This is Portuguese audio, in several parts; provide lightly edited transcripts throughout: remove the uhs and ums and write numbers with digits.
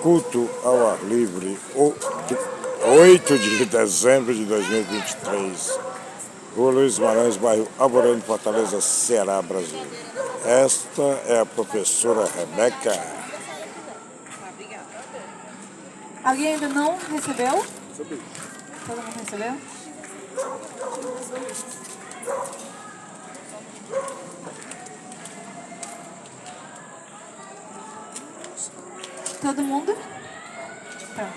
culto ao ar livre, 8 de dezembro de 2023, Rua Luiz Guimarães, bairro Alvorada, Fortaleza, Ceará, Brasil. Esta é a professora Rebeca. Alguém ainda não recebeu? Todo mundo recebeu? Todo mundo? Tá.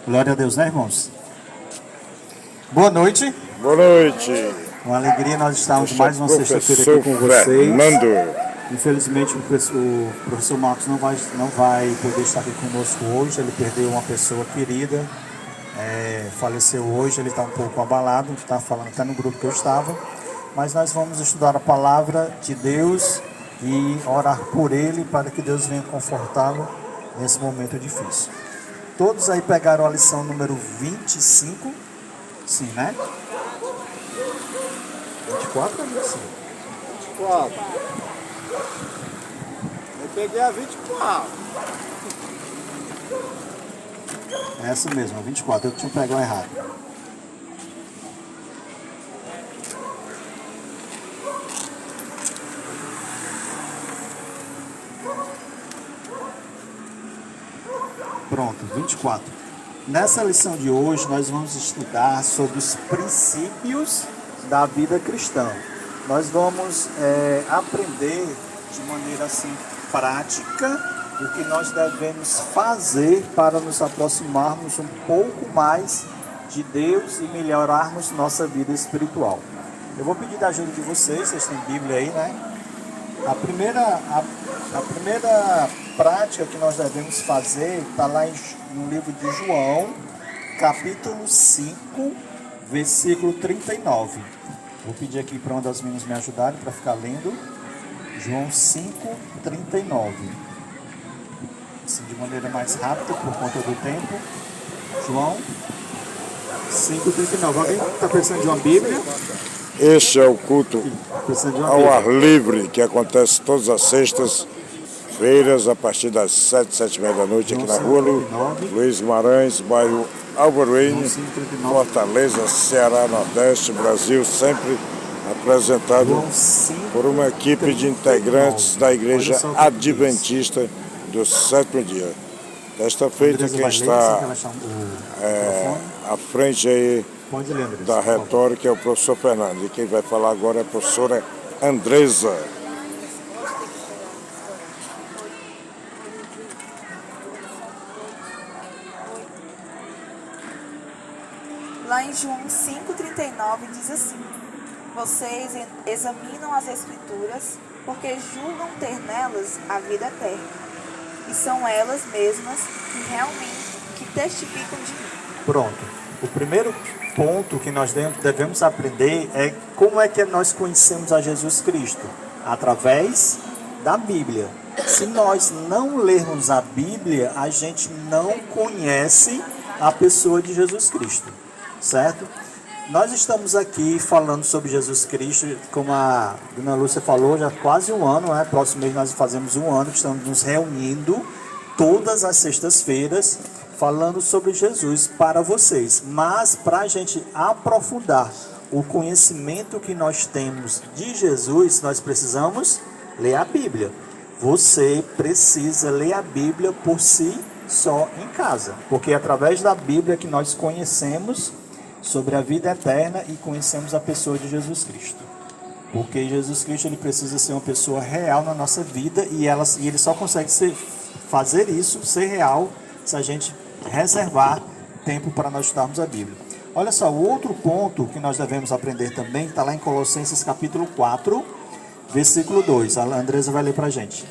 Glória a Deus, né, irmãos? Boa noite. Boa noite. Uma alegria nós estarmos mais uma sexta-feira Professor aqui com vocês. Fernando. Infelizmente, o professor Marcos não vai poder estar aqui conosco hoje. Ele perdeu uma pessoa querida, faleceu hoje. Ele está um pouco abalado, está falando até no grupo que eu estava. Mas nós vamos estudar a palavra de Deus e orar por ele para que Deus venha confortá-lo nesse momento difícil. Todos aí pegaram a lição número 25? Sim, né? 24 ou 25? 24. Eu peguei a 24. É essa mesmo, a 24. Eu tinha pegado errado. Pronto, 24. Nessa lição de hoje, nós vamos estudar sobre os princípios da vida cristã. Nós vamos aprender de maneira assim prática o que nós devemos fazer para nos aproximarmos um pouco mais de Deus e melhorarmos nossa vida espiritual. Eu vou pedir da ajuda de vocês têm Bíblia aí, né? A primeira prática que nós devemos fazer está lá no livro de João, capítulo 5, versículo 39. Vou pedir aqui para uma das meninas me ajudarem para ficar lendo. João 5, 39. Assim, de maneira mais rápida, por conta do tempo. João 5, 39. Alguém está pensando de uma Bíblia? Este é o culto ao ar livre que acontece todas as sextas-feiras a partir das 7h30 da noite aqui na Rua Luiz Guimarães, bairro Alvorada, Fortaleza, Ceará, Nordeste, Brasil, sempre apresentado por uma equipe de integrantes da Igreja Adventista do Sétimo Dia. Desta feita, quem está à frente aí da retórica é o professor Fernando. E quem vai falar agora é a professora Andresa. Lá em João 5,39 diz assim: vocês examinam as Escrituras porque julgam ter nelas a vida eterna, e são elas mesmas que realmente testificam de mim. Pronto. O primeiro ponto que nós devemos aprender é como é que nós conhecemos a Jesus Cristo? Através da Bíblia. Se nós não lermos a Bíblia, a gente não conhece a pessoa de Jesus Cristo, certo? Nós estamos aqui falando sobre Jesus Cristo, como a dona Lúcia falou, já há quase um ano, né? Próximo mês nós fazemos um ano que estamos nos reunindo todas as sextas-feiras, falando sobre Jesus para vocês. Mas para a gente aprofundar o conhecimento que nós temos de Jesus, nós precisamos ler a Bíblia. Você precisa ler a Bíblia por si só em casa, porque é através da Bíblia que nós conhecemos sobre a vida eterna e conhecemos a pessoa de Jesus Cristo. Porque Jesus Cristo ele precisa ser uma pessoa real na nossa vida e ele só consegue fazer isso, ser real, se a gente reservar tempo para nós estudarmos a Bíblia. Olha só, o outro ponto que nós devemos aprender também está lá em Colossenses capítulo 4, versículo 2. A Andresa vai ler para a gente.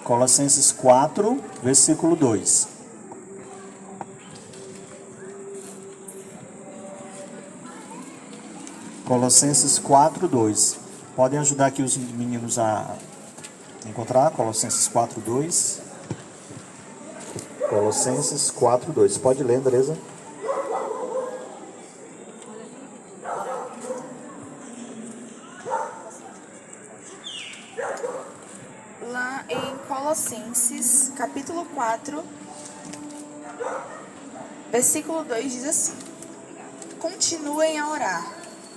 Colossenses 4, versículo 2. Colossenses 4:2. Podem ajudar aqui os meninos a encontrar Colossenses 4:2. Colossenses 4:2. Pode ler, Andresa? Lá em Colossenses, capítulo 4, versículo 2 diz assim: continuem a orar,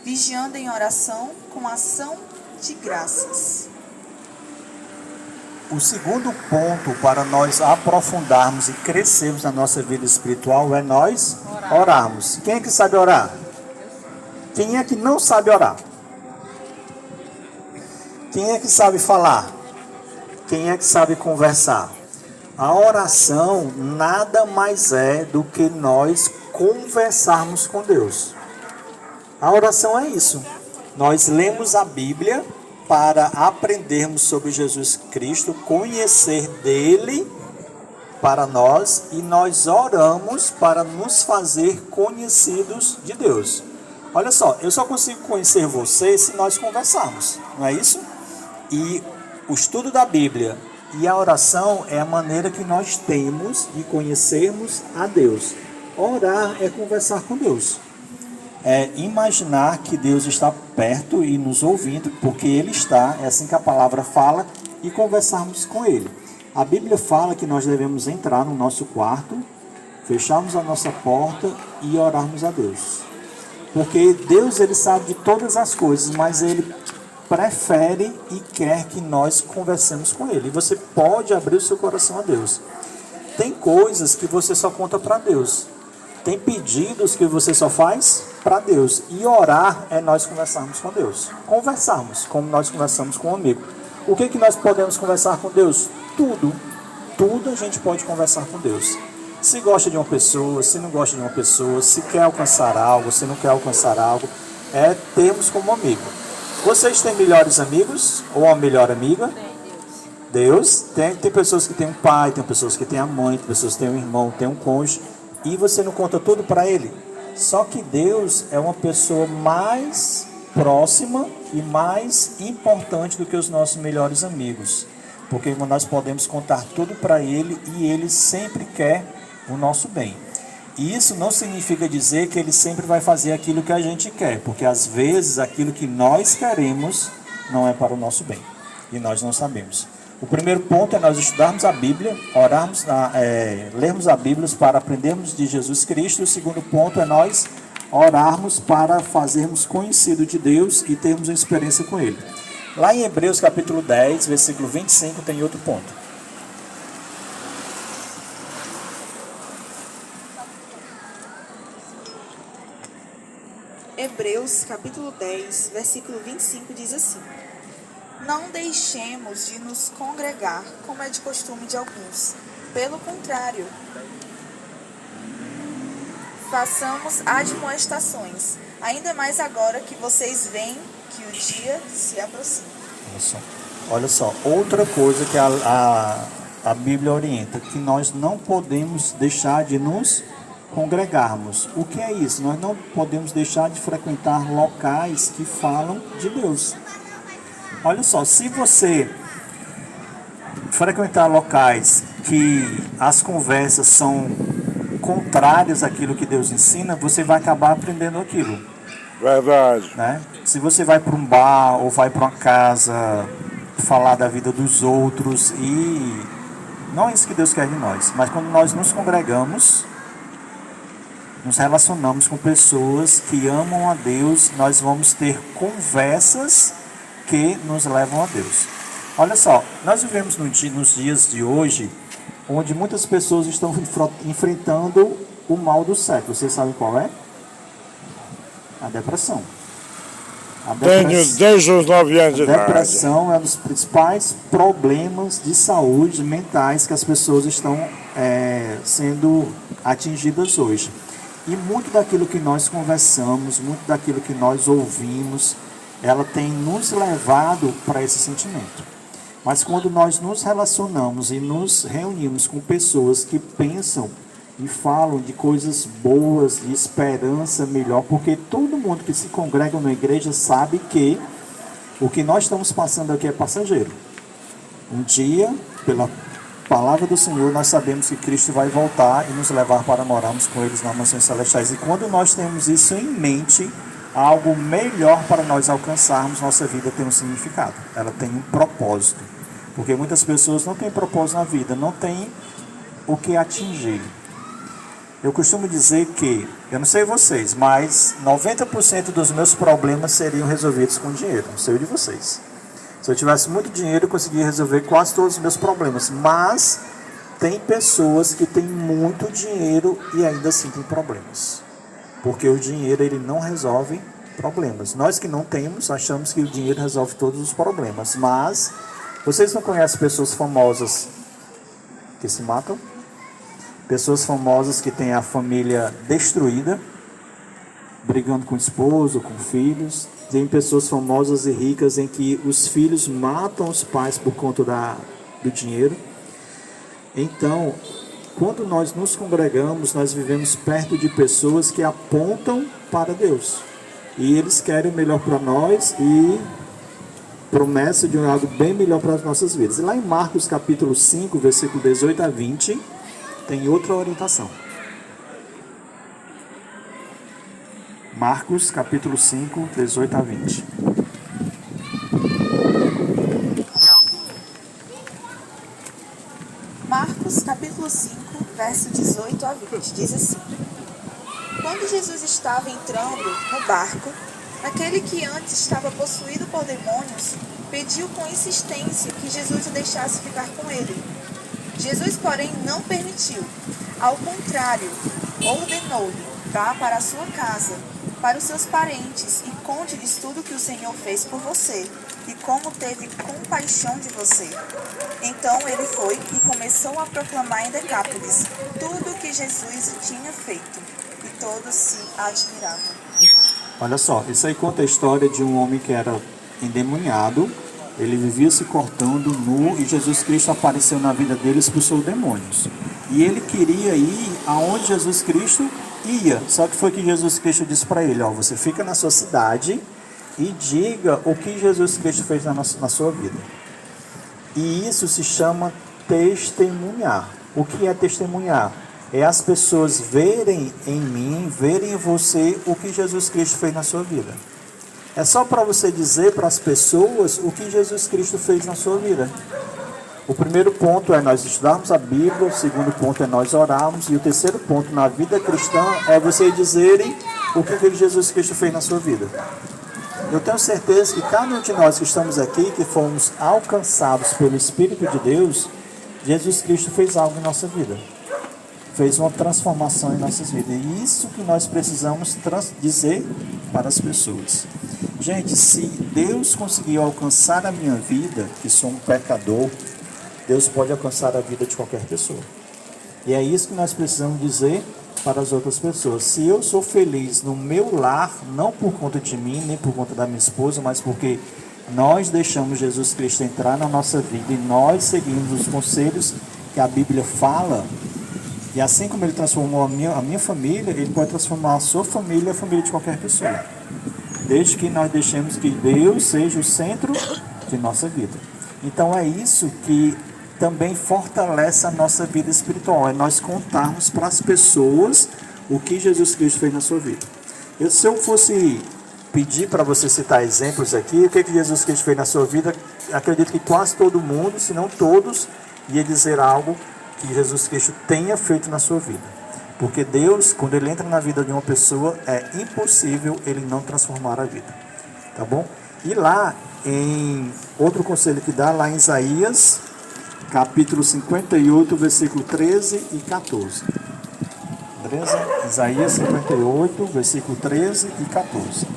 vigiando em oração com ação de graças. O segundo ponto para nós aprofundarmos e crescermos na nossa vida espiritual é nós orarmos. Quem é que sabe orar? Quem é que não sabe orar? Quem é que sabe falar? Quem é que sabe conversar? A oração nada mais é do que nós conversarmos com Deus. A oração é isso. Nós lemos a Bíblia para aprendermos sobre Jesus Cristo, conhecer dele para nós, e nós oramos para nos fazer conhecidos de Deus. Olha só, eu só consigo conhecer você se nós conversarmos, não é isso? E o estudo da Bíblia e a oração é a maneira que nós temos de conhecermos a Deus. Orar é conversar com Deus. É imaginar que Deus está perto e nos ouvindo, porque Ele está, é assim que a palavra fala, e conversarmos com Ele. A Bíblia fala que nós devemos entrar no nosso quarto, fecharmos a nossa porta e orarmos a Deus. Porque Deus, Ele sabe de todas as coisas, mas Ele prefere e quer que nós conversemos com Ele. E você pode abrir o seu coração a Deus. Tem coisas que você só conta para Deus. Tem pedidos que você só faz para Deus. E orar é nós conversarmos com Deus. Conversarmos, como nós conversamos com um amigo. O que que nós podemos conversar com Deus? Tudo. Tudo a gente pode conversar com Deus. Se gosta de uma pessoa, se não gosta de uma pessoa, se quer alcançar algo, se não quer alcançar algo, termos como amigo. Vocês têm melhores amigos ou uma melhor amiga? Deus. Tem pessoas que têm um pai, tem pessoas que têm a mãe, tem pessoas que têm um irmão, tem um cônjuge. E você não conta tudo para ele. Só que Deus é uma pessoa mais próxima e mais importante do que os nossos melhores amigos. Porque nós podemos contar tudo para Ele e Ele sempre quer o nosso bem. E isso não significa dizer que Ele sempre vai fazer aquilo que a gente quer. Porque às vezes aquilo que nós queremos não é para o nosso bem. E nós não sabemos. O primeiro ponto é nós estudarmos a Bíblia, lermos a Bíblia para aprendermos de Jesus Cristo. O segundo ponto é nós orarmos para fazermos conhecido de Deus e termos uma experiência com Ele. Lá em Hebreus capítulo 10, versículo 25, tem outro ponto. Hebreus capítulo 10, versículo 25 diz assim: não deixemos de nos congregar, como é de costume de alguns. Pelo contrário, façamos admoestações, ainda mais agora que vocês veem que o dia se aproxima. Olha só, outra coisa que a Bíblia orienta, que nós não podemos deixar de nos congregarmos. O que é isso? Nós não podemos deixar de frequentar locais que falam de Deus. Olha só, se você frequentar locais que as conversas são contrárias àquilo que Deus ensina, você vai acabar aprendendo aquilo. Verdade. Né? Se você vai para um bar ou vai para uma casa falar da vida dos outros, e não é isso que Deus quer de nós, mas quando nós nos congregamos, nos relacionamos com pessoas que amam a Deus, nós vamos ter conversas que nos levam a Deus. Olha só, nós vivemos nos dias de hoje, onde muitas pessoas estão enfrentando o mal do século. Vocês sabem qual é? A depressão. Desde os 9 anos de idade. A depressão é um dos principais problemas de saúde mentais que as pessoas estão sendo atingidas hoje. E muito daquilo que nós conversamos, muito daquilo que nós ouvimos, ela tem nos levado para esse sentimento. Mas quando nós nos relacionamos e nos reunimos com pessoas que pensam e falam de coisas boas, de esperança melhor, porque todo mundo que se congrega na igreja sabe que o que nós estamos passando aqui é passageiro. Um dia, pela palavra do Senhor, nós sabemos que Cristo vai voltar e nos levar para morarmos com eles nas mansões celestiais. E quando nós temos isso em mente, algo melhor para nós alcançarmos, nossa vida tem um significado. Ela tem um propósito. Porque muitas pessoas não têm propósito na vida, não têm o que atingir. Eu costumo dizer que, eu não sei vocês, mas 90% dos meus problemas seriam resolvidos com dinheiro. Não sei o de vocês. Se eu tivesse muito dinheiro, eu conseguiria resolver quase todos os meus problemas. Mas tem pessoas que têm muito dinheiro e ainda assim têm problemas. Porque o dinheiro, ele não resolve problemas. Nós que não temos, achamos que o dinheiro resolve todos os problemas. Mas vocês não conhecem pessoas famosas que se matam? Pessoas famosas que têm a família destruída, brigando com o esposo, com filhos. Tem pessoas famosas e ricas em que os filhos matam os pais por conta do dinheiro. Então, quando nós nos congregamos, nós vivemos perto de pessoas que apontam para Deus. E eles querem o melhor para nós e promessa de algo bem melhor para as nossas vidas. E lá em Marcos capítulo 5, versículo 18 a 20, tem outra orientação. Marcos capítulo 5, 18 a 20. Marcos capítulo 5, verso 18 a 20, diz assim: Quando Jesus estava entrando no barco, aquele que antes estava possuído por demônios pediu com insistência que Jesus o deixasse ficar com ele. Jesus, porém, não permitiu. Ao contrário, ordenou-lhe: vá para a sua casa, para os seus parentes, e conte-lhes tudo que o Senhor fez por você, e como teve compaixão de você. Então ele foi e começou a proclamar em Decápolis tudo o que Jesus tinha feito, e todos se admiravam. Olha só, isso aí conta a história de um homem que era endemoniado. Ele vivia se cortando nu e Jesus Cristo apareceu na vida dele e expulsou demônios. E ele queria ir aonde Jesus Cristo ia. Só que foi que Jesus Cristo disse para ele: ó, você fica na sua cidade e diga o que Jesus Cristo fez na sua vida. E isso se chama testemunhar. O que é testemunhar? É as pessoas verem em mim, verem em você o que Jesus Cristo fez na sua vida. É só para você dizer para as pessoas o que Jesus Cristo fez na sua vida. O primeiro ponto é nós estudarmos a Bíblia, o segundo ponto é nós orarmos, e o terceiro ponto na vida cristã é vocês dizerem o que Jesus Cristo fez na sua vida. Eu tenho certeza que cada um de nós que estamos aqui, que fomos alcançados pelo Espírito de Deus, Jesus Cristo fez algo em nossa vida. Fez uma transformação em nossas vidas. E isso que nós precisamos dizer para as pessoas. Gente, se Deus conseguiu alcançar a minha vida, que sou um pecador, Deus pode alcançar a vida de qualquer pessoa. E é isso que nós precisamos dizer para as outras pessoas. Se eu sou feliz no meu lar, não por conta de mim, nem por conta da minha esposa, mas porque nós deixamos Jesus Cristo entrar na nossa vida e nós seguimos os conselhos que a Bíblia fala, e assim como Ele transformou a minha família, Ele pode transformar a sua família e a família de qualquer pessoa. Desde que nós deixemos que Deus seja o centro de nossa vida. Então é isso que também fortalece a nossa vida espiritual. É nós contarmos para as pessoas o que Jesus Cristo fez na sua vida. Se eu fosse pedir para você citar exemplos aqui, o que Jesus Cristo fez na sua vida, acredito que quase todo mundo, se não todos, ia dizer algo que Jesus Cristo tenha feito na sua vida. Porque Deus, quando Ele entra na vida de uma pessoa, é impossível Ele não transformar a vida. Tá bom? E lá, em outro conselho que dá, lá em Isaías, capítulo 58, versículo 13 e 14. Beleza? Isaías 58, versículo 13 e 14.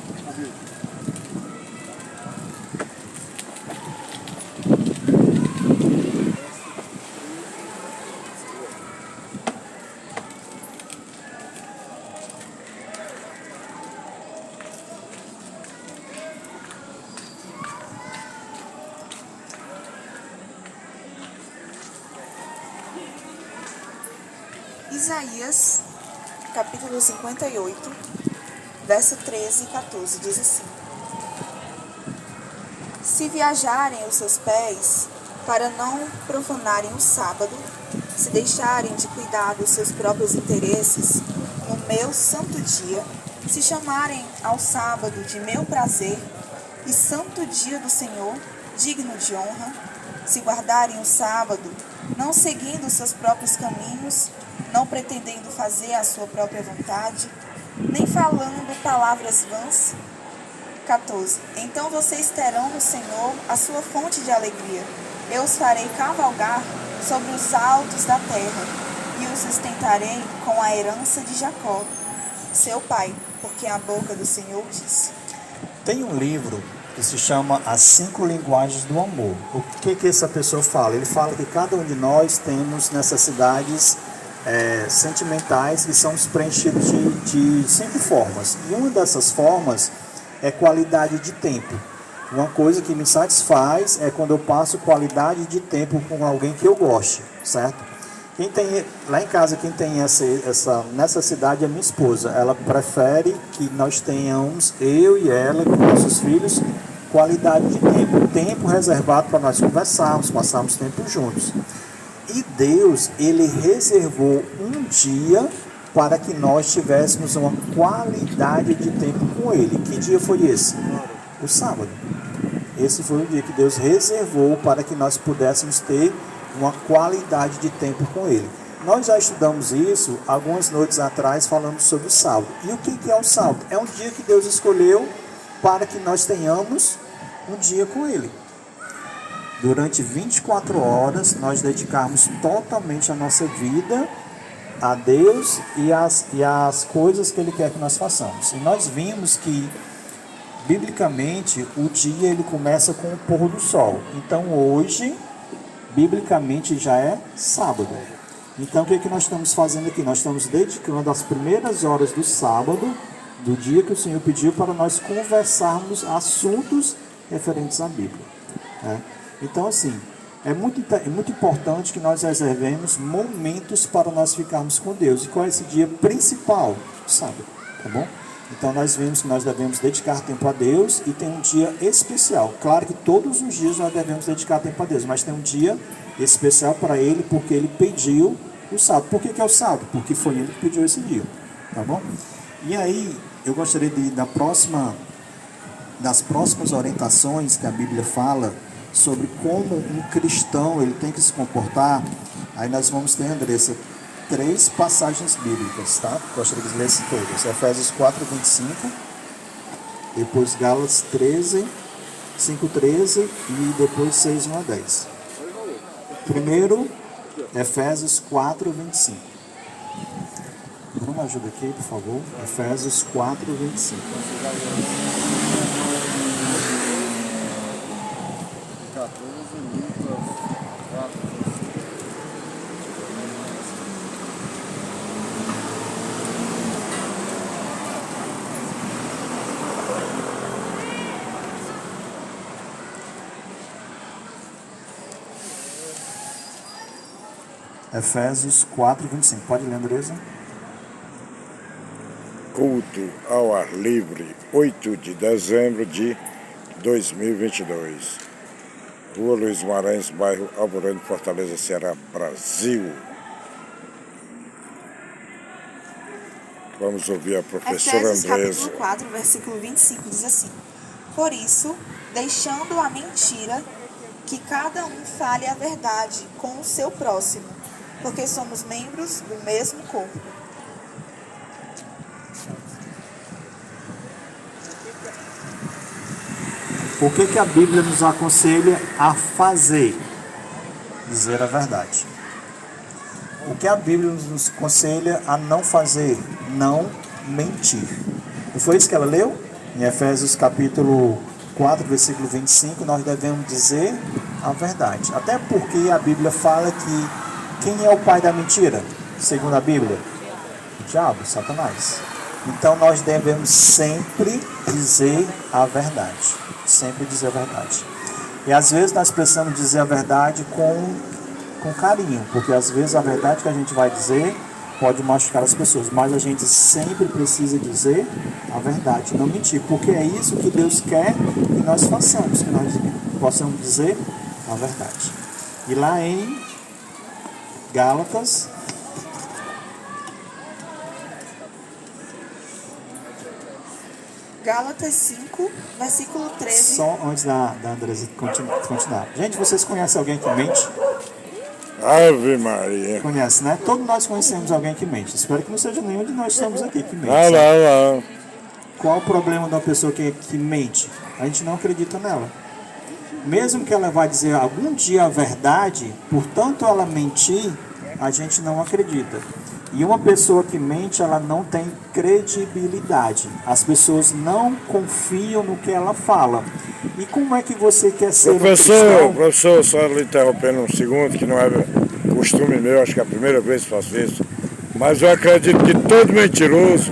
Isaías, capítulo 58, verso 13 e 14, diz assim: Se viajarem os seus pés para não profanarem o sábado, se deixarem de cuidar dos seus próprios interesses no meu santo dia, se chamarem ao sábado de meu prazer e santo dia do Senhor, digno de honra, se guardarem o sábado, não seguindo os seus próprios caminhos, não pretendendo fazer a sua própria vontade, nem falando palavras vãs. 14. Então vocês terão no Senhor a sua fonte de alegria. Eu os farei cavalgar sobre os altos da terra e os sustentarei com a herança de Jacó, seu pai, porque a boca do Senhor disse. Tem um livro que se chama As 5 Linguagens do Amor. O que essa pessoa fala? Ele fala que cada um de nós temos necessidades sentimentais que são preenchidas de 5 formas. E uma dessas formas é qualidade de tempo. Uma coisa que me satisfaz é quando eu passo qualidade de tempo com alguém que eu goste, certo? Lá em casa, quem tem essa necessidade é minha esposa. Ela prefere que nós tenhamos, eu e ela, com nossos filhos, qualidade de tempo reservado para nós conversarmos, passarmos tempo juntos. E Deus, Ele reservou um dia para que nós tivéssemos uma qualidade de tempo com Ele. Que dia foi esse? O sábado. Esse foi o dia que Deus reservou para que nós pudéssemos ter uma qualidade de tempo com Ele. Nós já estudamos isso algumas noites atrás, falando sobre o sábado. E o que é o sábado? É um dia que Deus escolheu para que nós tenhamos um dia com Ele. Durante 24 horas, nós dedicarmos totalmente a nossa vida a Deus e as coisas que Ele quer que nós façamos. E nós vimos que, biblicamente, o dia ele começa com o pôr do sol. Então, hoje, biblicamente, já é sábado. Então, o que nós estamos fazendo aqui? Nós estamos dedicando as primeiras horas do sábado, do dia que o Senhor pediu, para nós conversarmos assuntos referentes à Bíblia. Então, assim, é muito importante que nós reservemos momentos para nós ficarmos com Deus. E qual é esse dia principal? O sábado, tá bom? Então, nós vimos que nós devemos dedicar tempo a Deus e tem um dia especial. Claro que todos os dias nós devemos dedicar tempo a Deus, mas tem um dia especial para Ele, porque Ele pediu o sábado. Por que é o sábado? Porque foi Ele que pediu esse dia, tá bom? E aí, eu gostaria das próximas orientações que a Bíblia fala sobre como um cristão ele tem que se comportar. Aí nós vamos ter, Andressa, 3 passagens bíblicas, tá? Gostaria que lesse todas. Efésios 4, 25, depois Gálatas 13, 5, 13 e depois 6, 1 a 10. Primeiro, Efésios 4, 25. Bruno, ajuda aqui, por favor. Efésios 4, 25. Efésios 4, 25. Pode ler, Andresa? Culto ao ar livre, 8 de dezembro de 2022. Rua Luiz Guimarães, bairro Alvorada, Fortaleza, Ceará, Brasil. Vamos ouvir a professora Efésios Andresa. capítulo 4, versículo 25, diz assim: Por isso, deixando a mentira, que cada um fale a verdade com o seu próximo, porque somos membros do mesmo corpo. O que a Bíblia nos aconselha a fazer? Dizer a verdade. O que a Bíblia nos aconselha a não fazer? Não mentir. Não foi isso que ela leu? Em Efésios capítulo 4, versículo 25, nós devemos dizer a verdade. Até porque a Bíblia fala que quem é o pai da mentira? Segundo a Bíblia? O diabo, Satanás. Então nós devemos sempre dizer a verdade. Sempre dizer a verdade. E às vezes nós precisamos dizer a verdade com carinho, porque às vezes a verdade que a gente vai dizer pode machucar as pessoas, mas a gente sempre precisa dizer a verdade, não mentir, porque é isso que Deus quer que nós façamos, que nós possamos dizer a verdade. E lá em Gálatas, Gálatas 5, versículo 13. só antes da Andresa continuar. Gente, vocês conhecem alguém que mente? Ave Maria. Conhece, né? Todos nós conhecemos alguém que mente. Espero que não seja nenhum de nós estamos aqui que mente. Não, sabe? não, não. Qual o problema da pessoa que mente? A gente não acredita nela. Mesmo que ela vá dizer algum dia a verdade, portanto ela mentir, a gente não acredita. E uma pessoa que mente, ela não tem credibilidade. As pessoas não confiam no que ela fala. E como é que você quer ser um cristão? Professor, só lhe interrompendo um segundo, que não é costume meu, acho que é a primeira vez que faço isso. Mas eu acredito que todo mentiroso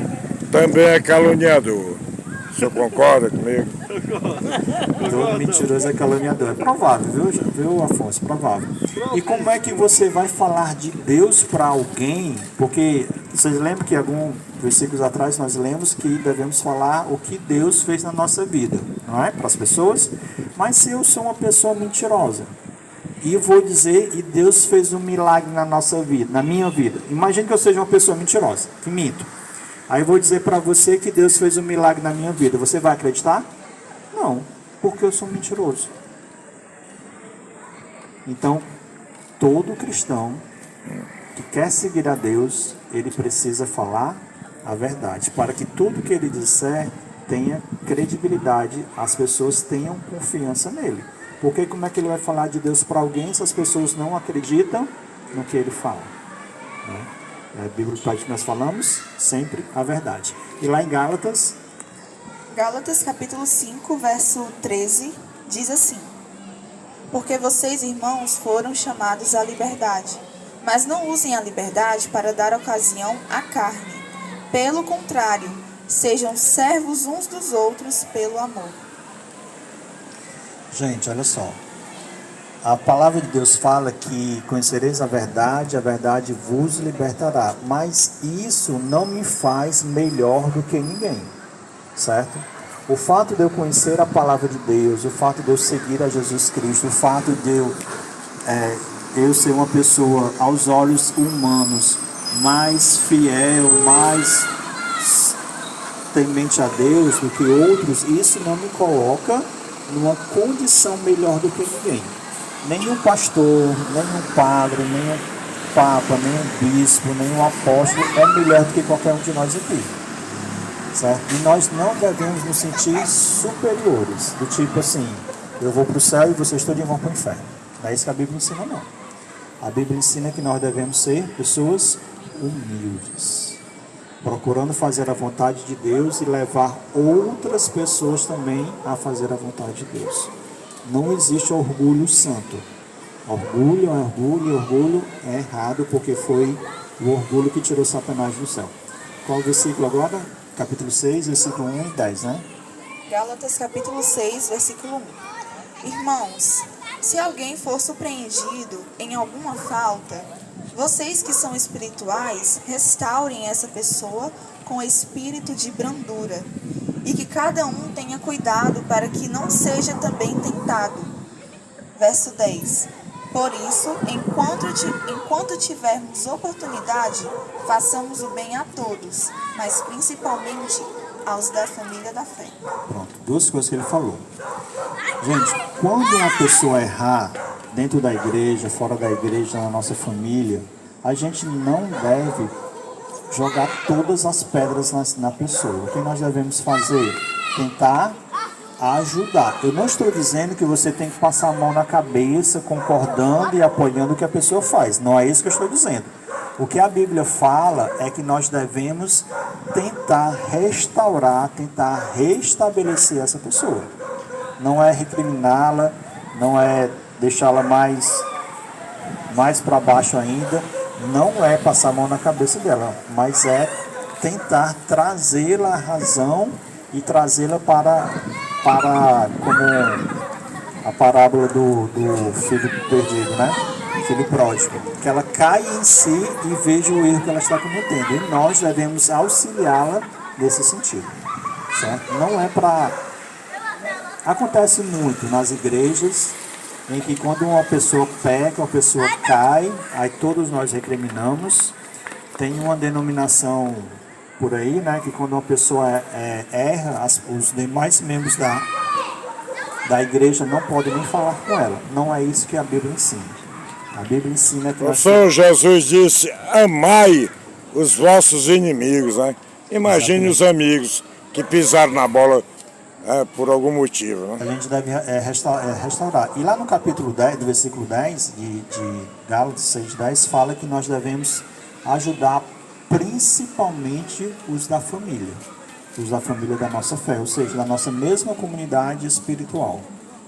também é caluniador. O senhor concorda comigo? Todo mentiroso é caluniador. É provável, viu, Afonso? Provável. E como é que você vai falar de Deus para alguém? Porque vocês lembram que alguns versículos atrás nós lemos que devemos falar o que Deus fez na nossa vida, não é? Para as pessoas. Mas se eu sou uma pessoa mentirosa e vou dizer e Deus fez um milagre na nossa vida, na minha vida. Imagine que eu seja uma pessoa mentirosa, que minto. Aí eu vou dizer para você que Deus fez um milagre na minha vida. Você vai acreditar? Não, porque eu sou mentiroso. Então, todo cristão que quer seguir a Deus, ele precisa falar a verdade, para que tudo que ele disser tenha credibilidade, as pessoas tenham confiança nele. Porque como é que ele vai falar de Deus para alguém se as pessoas não acreditam no que ele fala? Né? É a Bíblia que nós falamos sempre a verdade. E lá em Gálatas Capítulo 5, verso 13, diz assim: Porque vocês, irmãos, foram chamados à liberdade, mas não usem a liberdade para dar ocasião à carne. Pelo contrário, sejam servos uns dos outros pelo amor. Gente, olha só. A palavra de Deus fala que conhecereis a verdade vos libertará. Mas isso não me faz melhor do que ninguém, certo? O fato de eu conhecer a palavra de Deus, o fato de eu seguir a Jesus Cristo, o fato de eu ser uma pessoa aos olhos humanos mais fiel, mais temente a Deus do que outros, isso não me coloca numa condição melhor do que ninguém. Nenhum pastor, nenhum padre, nenhum papa, nenhum bispo, nenhum apóstolo é melhor do que qualquer um de nós aqui, certo? E nós não devemos nos sentir superiores, do tipo assim, eu vou para o céu e vocês todos vão para o inferno. Não é isso que a Bíblia ensina, não. A Bíblia ensina que nós devemos ser pessoas humildes, procurando fazer a vontade de Deus e levar outras pessoas também a fazer a vontade de Deus. Não existe orgulho santo. Orgulho é orgulho, e orgulho é errado, porque foi o orgulho que tirou Satanás do céu. Qual o versículo agora? Capítulo 6, versículo 1 e 10, né? Gálatas capítulo 6, versículo 1. Irmãos, se alguém for surpreendido em alguma falta, vocês que são espirituais, restaurem essa pessoa com espírito de brandura, e que cada um tenha cuidado para que não seja também tentado. Verso 10. Por isso, enquanto tivermos oportunidade, façamos o bem a todos, mas principalmente aos da família da fé. Pronto, duas coisas que ele falou. Gente, quando uma pessoa errar dentro da igreja, fora da igreja, na nossa família, a gente não deve jogar todas as pedras na pessoa. O que nós devemos fazer? Tentar ajudar. Eu não estou dizendo que você tem que passar a mão na cabeça, concordando e apoiando o que a pessoa faz. Não é isso que eu estou dizendo. O que a Bíblia fala é que nós devemos tentar restaurar, tentar restabelecer essa pessoa. Não é recriminá-la, não é deixá-la mais para baixo ainda, não é passar a mão na cabeça dela, mas é tentar trazê-la à razão e trazê-la para como a parábola do filho perdido, né? filho pródigo, que ela caia em si e veja o erro que ela está cometendo. E nós devemos auxiliá-la nesse sentido, certo? Não é para... Acontece muito nas igrejas, em que quando uma pessoa peca, uma pessoa cai, aí todos nós recriminamos. Tem uma denominação por aí, né, que quando uma pessoa erra, os demais membros da igreja não podem nem falar com ela. Não é isso que a Bíblia ensina. A Bíblia ensina que O Senhor Jesus disse, amai os vossos inimigos, né? Imagine Exatamente. os amigos que pisaram na bola por algum motivo, né? a gente deve restaurar. E lá no capítulo 10, do versículo 10 de Gálatas 6:10, fala que nós devemos ajudar principalmente os da família da nossa fé, ou seja, da nossa mesma comunidade espiritual.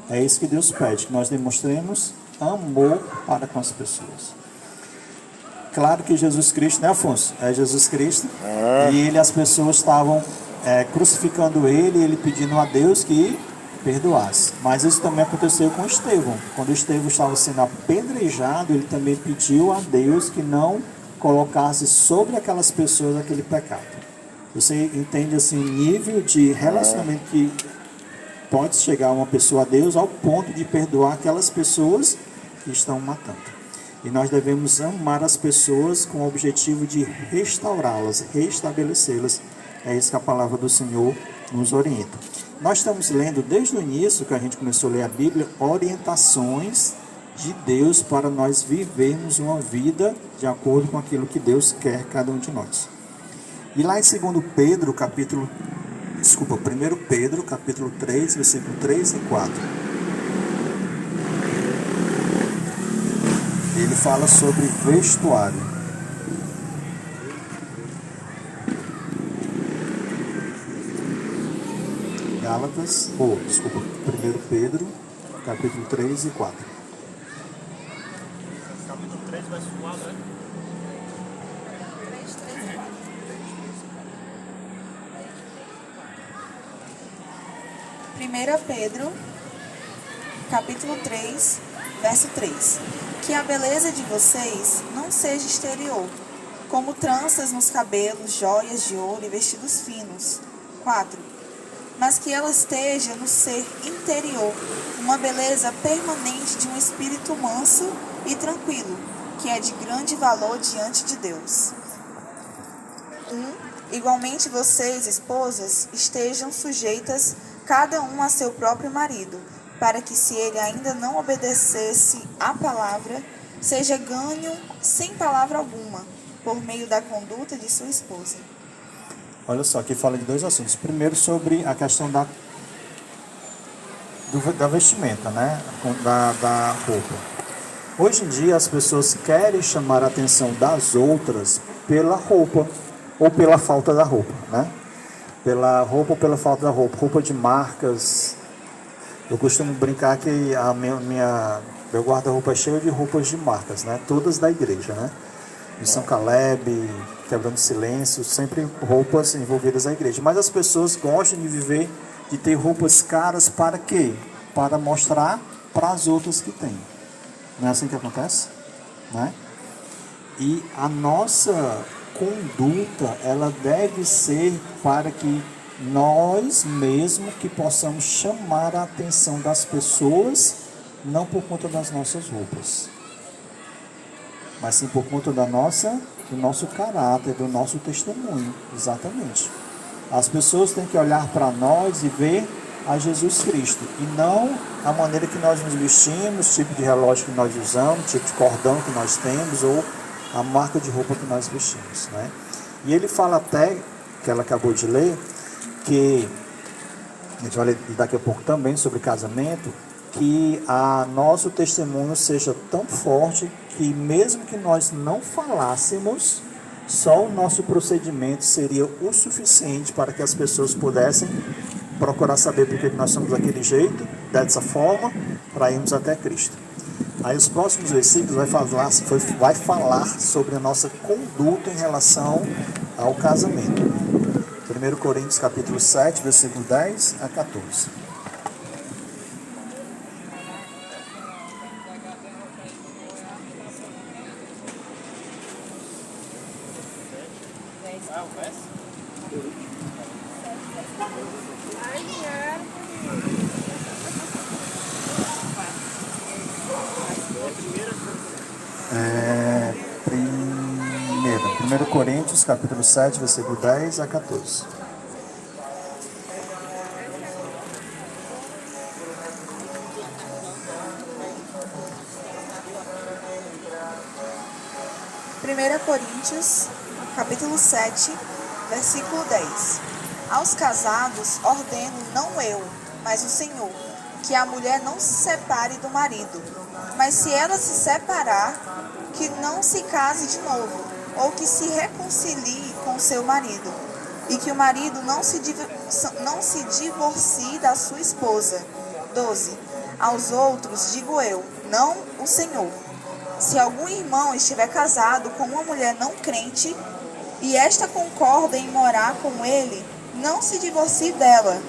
É isso que Deus pede, que nós demonstremos amor para com as pessoas. Claro que Jesus Cristo, né, Afonso? É Jesus Cristo. E as pessoas estavam crucificando ele pedindo a Deus que perdoasse. Mas isso também aconteceu com Estevão. Quando Estevão estava sendo apedrejado, ele também pediu a Deus que não colocasse sobre aquelas pessoas aquele pecado. Você entende assim o nível de relacionamento que pode chegar uma pessoa a Deus ao ponto de perdoar aquelas pessoas que estão matando. E nós devemos amar as pessoas com o objetivo de restaurá-las, restabelecê-las. É isso que a palavra do Senhor nos orienta. Nós estamos lendo desde o início, que a gente começou a ler a Bíblia, orientações de Deus para nós vivermos uma vida de acordo com aquilo que Deus quer cada um de nós. E lá em 1 Pedro, capítulo 3, versículo 3 e 4. Ele fala sobre vestuário. Gálatas, 1 Pedro, capítulo 3 e 4. Capítulo 3, verso 4, né? 3, 3 e 4. Primeira Pedro, capítulo 3, verso 3. Que a beleza de vocês não seja exterior, como tranças nos cabelos, joias de ouro e vestidos finos. 4. Mas que ela esteja no ser interior, uma beleza permanente de um espírito manso e tranquilo, que é de grande valor diante de Deus. 1. Igualmente vocês, esposas, estejam sujeitas cada um a seu próprio marido, para que, se ele ainda não obedecesse à palavra, seja ganho sem palavra alguma, por meio da conduta de sua esposa. Olha só, aqui fala de dois assuntos. Primeiro, sobre a questão da vestimenta, né? Da roupa. Hoje em dia, as pessoas querem chamar a atenção das outras pela roupa ou pela falta da roupa, né? Pela roupa ou pela falta da roupa. Roupa de marcas. Eu costumo brincar que meu guarda-roupa é cheio de roupas de marcas, né? Todas da igreja, né? De São Caleb, Quebrando Silêncio, sempre roupas envolvidas à igreja. Mas as pessoas gostam de ter roupas caras para quê? Para mostrar para as outras que têm. Não é assim que acontece? Né? E a nossa conduta, ela deve ser para que nós mesmos que possamos chamar a atenção das pessoas, não por conta das nossas roupas, mas sim por conta do nosso caráter, do nosso testemunho. Exatamente. As pessoas têm que olhar para nós e ver a Jesus Cristo, e não a maneira que nós nos vestimos, tipo de relógio que nós usamos, tipo de cordão que nós temos, ou a marca de roupa que nós vestimos, né? E ele fala até, que ela acabou de ler, que a gente vai ler daqui a pouco também sobre casamento, que nosso testemunho seja tão forte que mesmo que nós não falássemos, só o nosso procedimento seria o suficiente para que as pessoas pudessem procurar saber por que nós somos daquele jeito, dessa forma, para irmos até Cristo. Aí os próximos versículos vai falar sobre a nossa conduta em relação ao casamento. 1 Coríntios capítulo 7, versículo 10 a 14. Coríntios, capítulo 7, versículo 10 a 14. Primeira Coríntios, capítulo 7, versículo 10. Aos casados ordeno não eu, mas o Senhor, que a mulher não se separe do marido, mas se ela se separar, que não se case de novo, ou que se reconcilie com seu marido, e que o marido não se divorcie da sua esposa. 12. Aos outros digo eu, não o Senhor. Se algum irmão estiver casado com uma mulher não crente, e esta concorda em morar com ele, não se divorcie dela.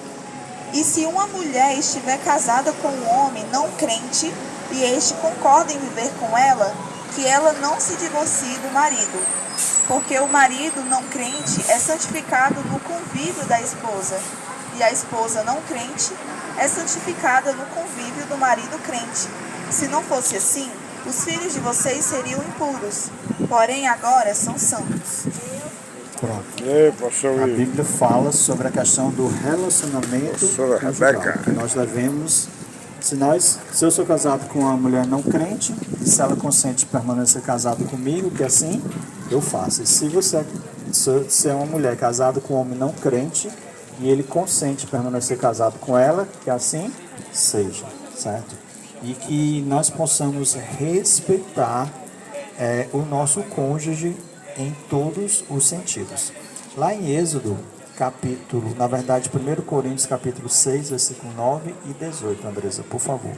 E se uma mulher estiver casada com um homem não crente, e este concorda em viver com ela, que ela não se divorcie do marido. Porque o marido não crente é santificado no convívio da esposa, e a esposa não crente é santificada no convívio do marido crente. Se não fosse assim, os filhos de vocês seriam impuros, porém agora são santos. Pronto. Ei, pastor A Will. Bíblia fala sobre a questão do relacionamento Pastora conjugal, Rebeca. que nós devemos, se eu sou casado com uma mulher não crente, e se ela consente permanecer casado comigo, que assim eu faço. E se é uma mulher casada com um homem não crente, e ele consente permanecer casado com ela, que assim seja, certo? E que nós possamos respeitar o nosso cônjuge em todos os sentidos. Lá em Êxodo, capítulo, na verdade, 1 Coríntios, capítulo 6, versículo 9 e 18, Andresa, por favor.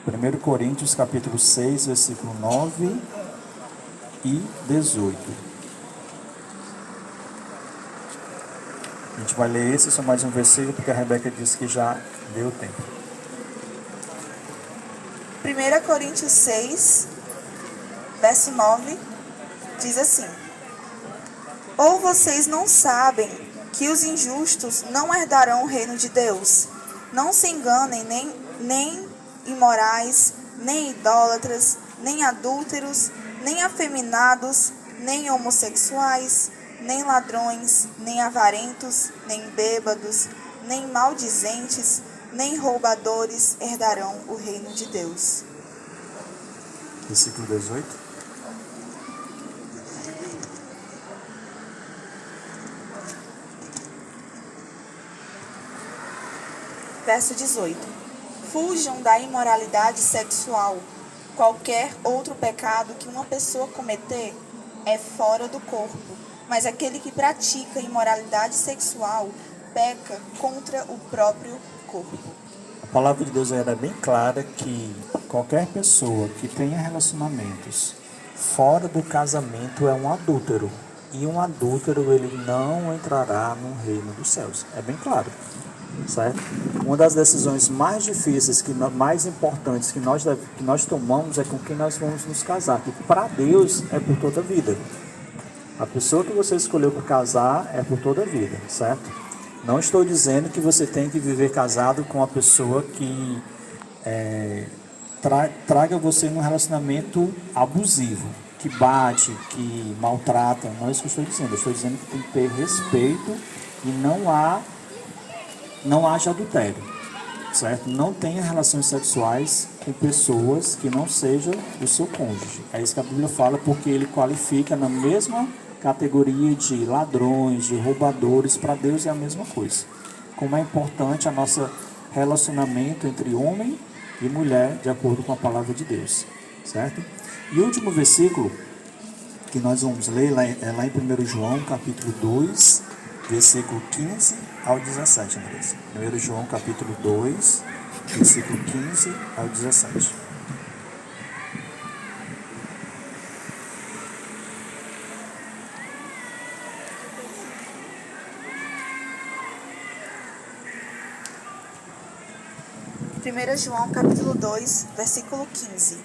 1 Coríntios, capítulo 6, versículo 9 e 18. A gente vai ler esse, só mais um versículo, porque a Rebeca disse que já deu tempo. 1 Coríntios 6, verso 9, diz assim: Ou vocês não sabem que os injustos não herdarão o reino de Deus? Não se enganem, nem imorais, nem idólatras, nem adúlteros, nem afeminados, nem homossexuais, nem ladrões, nem avarentos, nem bêbados, nem maldizentes, nem roubadores herdarão o reino de Deus. Versículo 18. Verso 18. Fujam da imoralidade sexual. Qualquer outro pecado que uma pessoa cometer é fora do corpo, mas aquele que pratica imoralidade sexual peca contra o próprio corpo. A palavra de Deus era bem clara que qualquer pessoa que tenha relacionamentos fora do casamento é um adúltero. E um adúltero, ele não entrará no reino dos céus. É bem claro, certo? Uma das decisões mais difíceis, mais importantes que nós tomamos é com quem nós vamos nos casar. Que para Deus é por toda a vida. A pessoa que você escolheu para casar é por toda a vida, certo? Não estou dizendo que você tem que viver casado com uma pessoa que traga você num relacionamento abusivo, que bate, que maltrata. Não é isso que eu estou dizendo. Eu estou dizendo que tem que ter respeito e não haja adultério, certo? Não tenha relações sexuais com pessoas que não sejam o seu cônjuge. É isso que a Bíblia fala, porque ele qualifica na mesma categoria de ladrões, de roubadores. Para Deus é a mesma coisa. Como é importante a nosso relacionamento entre homem e mulher, de acordo com a palavra de Deus, certo? E o último versículo que nós vamos ler é lá em 1 João, capítulo 2, versículo 15 ao 17, Andressa. 1 João, capítulo 2, versículo 15 ao 17. Primeira João, capítulo 2, versículo 15.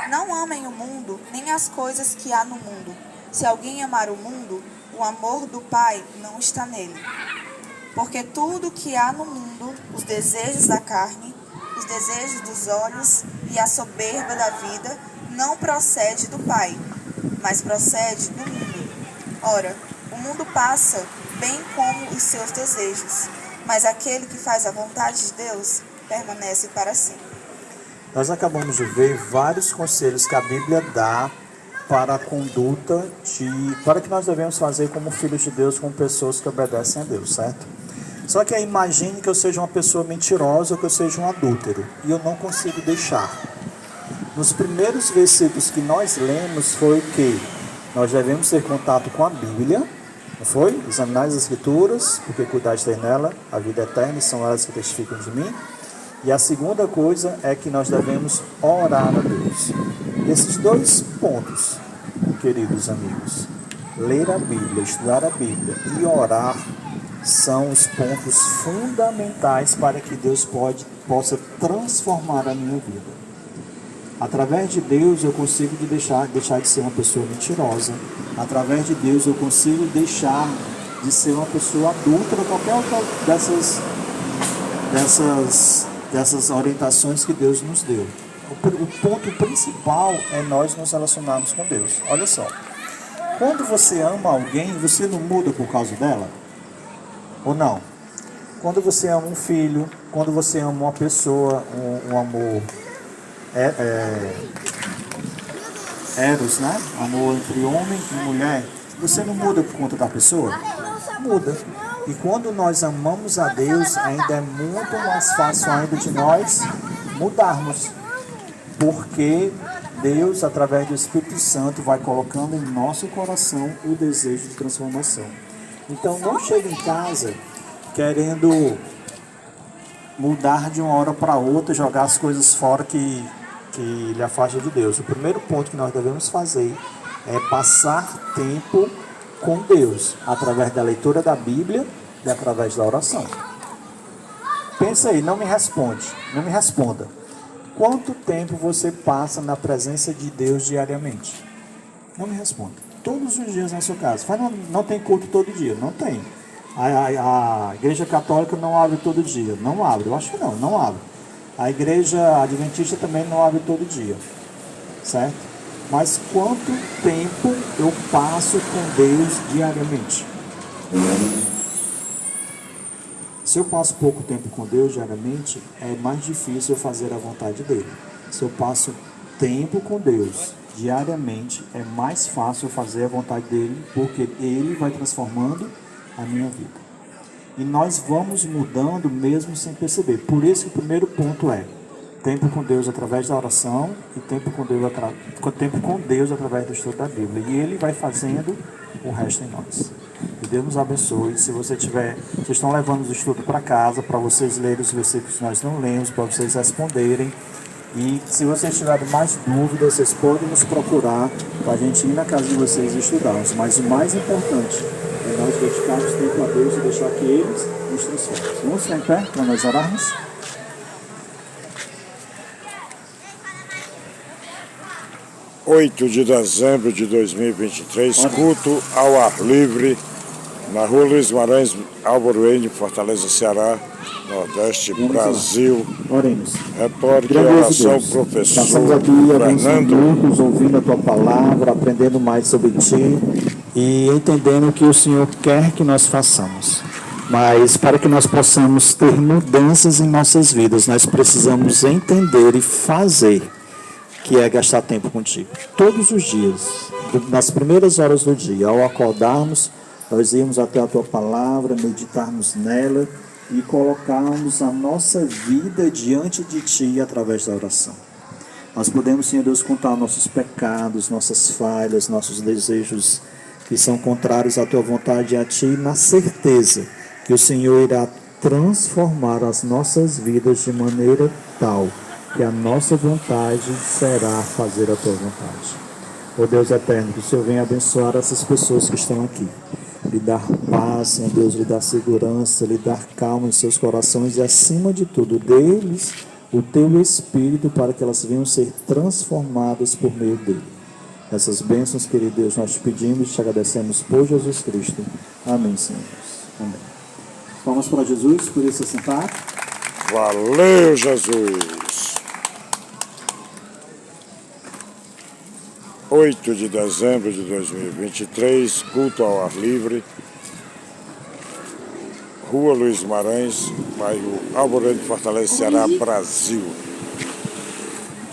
Não amem o mundo, nem as coisas que há no mundo. Se alguém amar o mundo, o amor do Pai não está nele. Porque tudo que há no mundo, os desejos da carne, os desejos dos olhos e a soberba da vida, não procede do Pai, mas procede do mundo. Ora, o mundo passa, bem como os seus desejos, mas aquele que faz a vontade de Deus permanece para sempre. Nós acabamos de ver vários conselhos que a Bíblia dá para a conduta para que nós devemos fazer como filhos de Deus, como pessoas que obedecem a Deus, certo? Só que aí imagine que eu seja uma pessoa mentirosa ou que eu seja um adúltero e eu não consigo deixar. Nos primeiros versículos que nós lemos foi que nós devemos ter contato com a Bíblia, não foi? Examinar as Escrituras, porque cuidar de ter nela a vida eterna, e são elas que testificam de mim. E a segunda coisa é que nós devemos orar a Deus. Esses dois pontos, queridos amigos, ler a Bíblia, estudar a Bíblia e orar, são os pontos fundamentais para que Deus possa transformar a minha vida. Através de Deus eu consigo deixar de ser uma pessoa mentirosa. Através de Deus eu consigo deixar de ser uma pessoa adulta, qualquer outra dessas orientações que Deus nos deu. O ponto principal é nós nos relacionarmos com Deus. Olha só, quando você ama alguém, você não muda por causa dela? Ou não? Quando você ama um filho, quando você ama uma pessoa, um amor eros, né? Amor entre homem e mulher, você não muda por conta da pessoa? Muda. E quando nós amamos a Deus, ainda é muito mais fácil ainda de nós mudarmos. Porque Deus, através do Espírito Santo, vai colocando em nosso coração o desejo de transformação. Então não chegue em casa querendo mudar de uma hora para outra, jogar as coisas fora que lhe afasta de Deus. O primeiro ponto que nós devemos fazer é passar tempo com Deus, através da leitura da Bíblia e através da oração. Pensa aí, não me responda. Quanto tempo você passa na presença de Deus diariamente? Não me responda. Todos os dias na sua casa. Não tem culto todo dia? Não tem. A igreja católica não abre todo dia? Não abre, eu acho que não abre. A igreja adventista também não abre todo dia, certo? Mas quanto tempo eu passo com Deus diariamente? Se eu passo pouco tempo com Deus diariamente, é mais difícil eu fazer a vontade dele. Se eu passo tempo com Deus diariamente, é mais fácil eu fazer a vontade dele, porque ele vai transformando a minha vida. E nós vamos mudando mesmo sem perceber. Por isso que o primeiro ponto é tempo com Deus através da oração e tempo com Deus através do estudo da Bíblia. E ele vai fazendo o resto em nós. Que Deus nos abençoe. Se vocês estão levando o estudo para casa, para vocês lerem os versículos que nós não lemos, para vocês responderem. E se vocês tiverem mais dúvidas, vocês podem nos procurar para a gente ir na casa de vocês e estudarmos. Mas o mais importante é nós dedicarmos tempo a Deus e deixar que eles nos transformem. Vamos ficar em pé para nós orarmos? (8 de dezembro de 2023), culto ao ar livre, na rua Luiz Guimarães, Álvaro Ende, Fortaleza, Ceará, Nordeste, Brasil. Oremos. Retórica e oração, professor Passamos aqui alguns minutos ouvindo a Tua palavra, aprendendo mais sobre Ti e entendendo o que o Senhor quer que nós façamos. Mas para que nós possamos ter mudanças em nossas vidas, nós precisamos entender e fazer, que é gastar tempo contigo. Todos os dias, nas primeiras horas do dia, ao acordarmos, nós irmos até a Tua palavra, meditarmos nela e colocarmos a nossa vida diante de Ti através da oração. Nós podemos, Senhor Deus, contar nossos pecados, nossas falhas, nossos desejos que são contrários à Tua vontade e a Ti, na certeza que o Senhor irá transformar as nossas vidas de maneira tal que a nossa vontade será fazer a Tua vontade. Ó Deus eterno, que o Senhor venha abençoar essas pessoas que estão aqui. Lhe dar paz, Senhor Deus, lhe dar segurança, lhe dar calma em seus corações e, acima de tudo, dê-lhes o Teu Espírito para que elas venham ser transformadas por meio dele. Essas bênçãos, querido Deus, nós te pedimos e te agradecemos por Jesus Cristo. Amém, Senhor. Amém. Vamos para Jesus, por isso sentar. Valeu, Jesus! 8 de dezembro de 2023, culto ao ar livre, Rua Luiz Guimarães, bairro Alvorada de Fortaleza, Ceará, Brasil.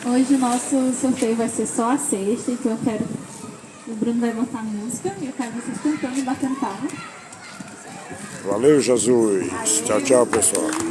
Hoje o nosso sorteio vai ser só a sexta, então eu quero... O Bruno vai botar a música e eu quero vocês cantando e batendo palma. Valeu, Jesus. Tchau, tchau, pessoal.